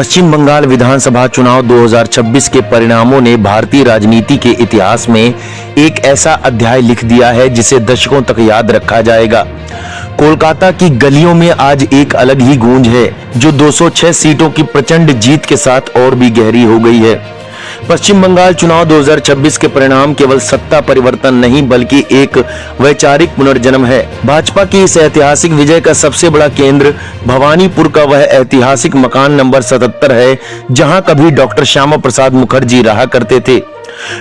पश्चिम बंगाल विधानसभा चुनाव 2026 के परिणामों ने भारतीय राजनीति के इतिहास में एक ऐसा अध्याय लिख दिया है जिसे दशकों तक याद रखा जाएगा। कोलकाता की गलियों में आज एक अलग ही गूंज है, जो 206 सीटों की प्रचंड जीत के साथ और भी गहरी हो गई है। पश्चिम बंगाल चुनाव 2026 के परिणाम केवल सत्ता परिवर्तन नहीं बल्कि एक वैचारिक पुनर्जन्म है। भाजपा की इस ऐतिहासिक विजय का सबसे बड़ा केंद्र भवानीपुर का वह ऐतिहासिक मकान नंबर 77 है, जहां कभी डॉक्टर श्यामा प्रसाद मुखर्जी रहा करते थे।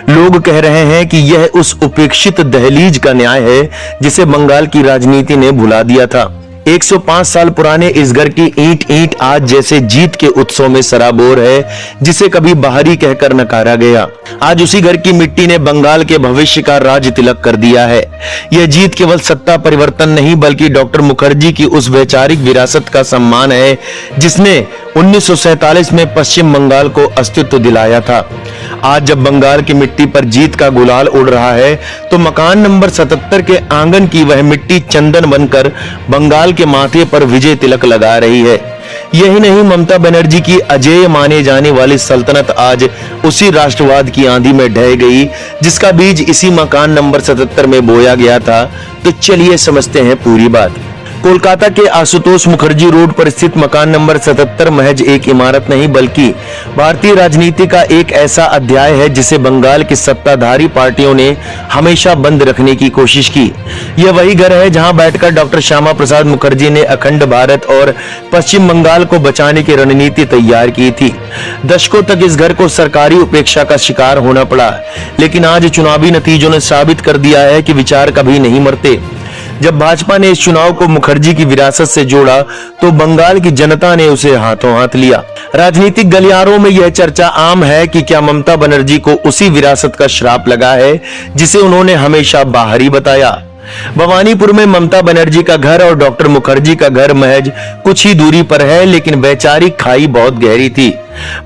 लोग कह रहे हैं कि यह उस उपेक्षित दहलीज का न्याय है जिसे बंगाल की राजनीति ने भुला दिया था। 105 साल पुराने इस घर की ईंट ईंट आज जैसे जीत के उत्सव में सराबोर है, जिसे कभी बाहरी कहकर नकारा गया। आज उसी घर की मिट्टी ने बंगाल के भविष्य का राज तिलक कर दिया है। यह जीत केवल सत्ता परिवर्तन नहीं बल्कि डॉक्टर मुखर्जी की उस वैचारिक विरासत का सम्मान है जिसने 1947 में पश्चिम बंगाल को अस्तित्व दिलाया था। आज जब बंगाल की मिट्टी पर जीत का गुलाल उड़ रहा है तो मकान नंबर 77 के आंगन की वह मिट्टी चंदन बनकर बंगाल के माथे पर विजय तिलक लगा रही है। यही नहीं, ममता बनर्जी की अजेय माने जाने वाली सल्तनत आज उसी राष्ट्रवाद की आंधी में ढह गई जिसका बीज इसी मकान नंबर 77 में बोया गया था। तो चलिए समझते हैं पूरी बात। कोलकाता के आशुतोष मुखर्जी रोड पर स्थित मकान नंबर 77 महज एक इमारत नहीं बल्कि भारतीय राजनीति का एक ऐसा अध्याय है जिसे बंगाल की सत्ताधारी पार्टियों ने हमेशा बंद रखने की कोशिश की। यह वही घर है जहां बैठकर डॉक्टर श्यामा प्रसाद मुखर्जी ने अखंड भारत और पश्चिम बंगाल को बचाने की रणनीति तैयार की थी। दशकों तक इस घर को सरकारी उपेक्षा का शिकार होना पड़ा, लेकिन आज चुनावी नतीजों ने साबित कर दिया है कि विचार कभी नहीं मरते। जब भाजपा ने इस चुनाव को मुखर्जी की विरासत से जोड़ा तो बंगाल की जनता ने उसे हाथों हाथ लिया। राजनीतिक गलियारों में यह चर्चा आम है कि क्या ममता बनर्जी को उसी विरासत का श्राप लगा है जिसे उन्होंने हमेशा बाहरी बताया। भवानीपुर में ममता बनर्जी का घर और डॉक्टर मुखर्जी का घर महज कुछ ही दूरी पर है, लेकिन वैचारिक खाई बहुत गहरी थी।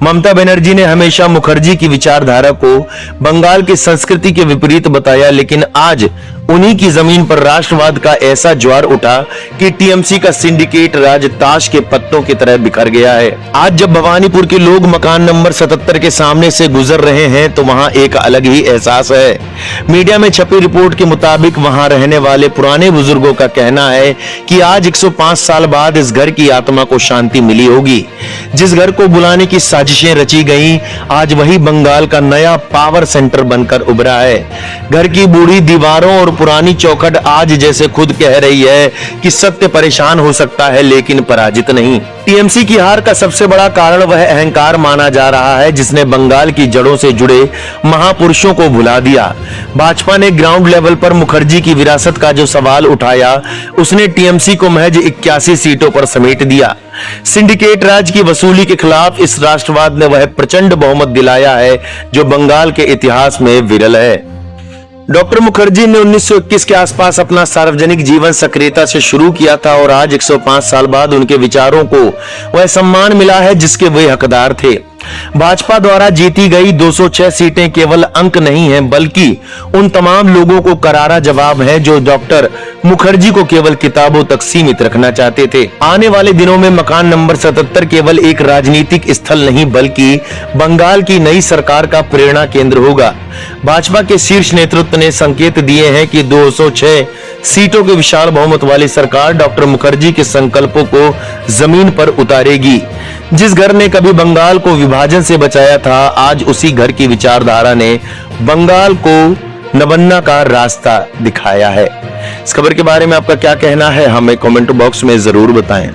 ममता बनर्जी ने हमेशा मुखर्जी की विचारधारा को बंगाल की संस्कृति के विपरीत बताया, लेकिन आज उन्हीं की जमीन पर राष्ट्रवाद का ऐसा ज्वार उठा कि टीएमसी का सिंडिकेट राज ताश के पत्तों की तरह बिखर गया है। आज जब भवानीपुर के लोग मकान नंबर 77 के सामने से गुजर रहे हैं तो वहां एक अलग ही एहसास है। मीडिया में छपी रिपोर्ट के मुताबिक वहां रहने वाले पुराने बुजुर्गों का कहना है कि आज 105 साल बाद इस घर की आत्मा को शांति मिली होगी। जिस घर को बुलाने की साजिशें रची गई, आज वही बंगाल का नया पावर सेंटर बनकर उभरा है। घर की बूढ़ी दीवारों और पुरानी चौखट आज जैसे खुद कह रही है कि सत्य परेशान हो सकता है लेकिन पराजित नहीं। टीएमसी की हार का सबसे बड़ा कारण वह अहंकार माना जा रहा है जिसने बंगाल की जड़ों से जुड़े महापुरुषों को भुला दिया। भाजपा ने ग्राउंड लेवल पर मुखर्जी की विरासत का जो सवाल उठाया, उसने टीएमसी को महज 81 सीटों पर समेट दिया। सिंडिकेट राज की वसूली के खिलाफ इस राष्ट्रवाद ने वह प्रचंड बहुमत दिलाया है जो बंगाल के इतिहास में विरल है। डॉक्टर मुखर्जी ने 1921 के आसपास अपना सार्वजनिक जीवन सक्रियता से शुरू किया था और आज 105 साल बाद उनके विचारों को वह सम्मान मिला है जिसके वे हकदार थे। भाजपा द्वारा जीती गई 206 सीटें केवल अंक नहीं हैं बल्कि उन तमाम लोगों को करारा जवाब है जो डॉक्टर मुखर्जी को केवल किताबों तक सीमित रखना चाहते थे। आने वाले दिनों में मकान नंबर 77 केवल एक राजनीतिक स्थल नहीं बल्कि बंगाल की नई सरकार का प्रेरणा केंद्र होगा। भाजपा के शीर्ष नेतृत्व ने संकेत दिए हैं कि 206 सीटों के विशाल बहुमत वाली सरकार डॉक्टर मुखर्जी के संकल्पों को जमीन पर उतारेगी। जिस घर ने कभी बंगाल को विभाजन से बचाया था, आज उसी घर की विचारधारा ने बंगाल को नवन्ना का रास्ता दिखाया है। इस खबर के बारे में आपका क्या कहना है, हमें कमेंट बॉक्स में जरूर बताएं।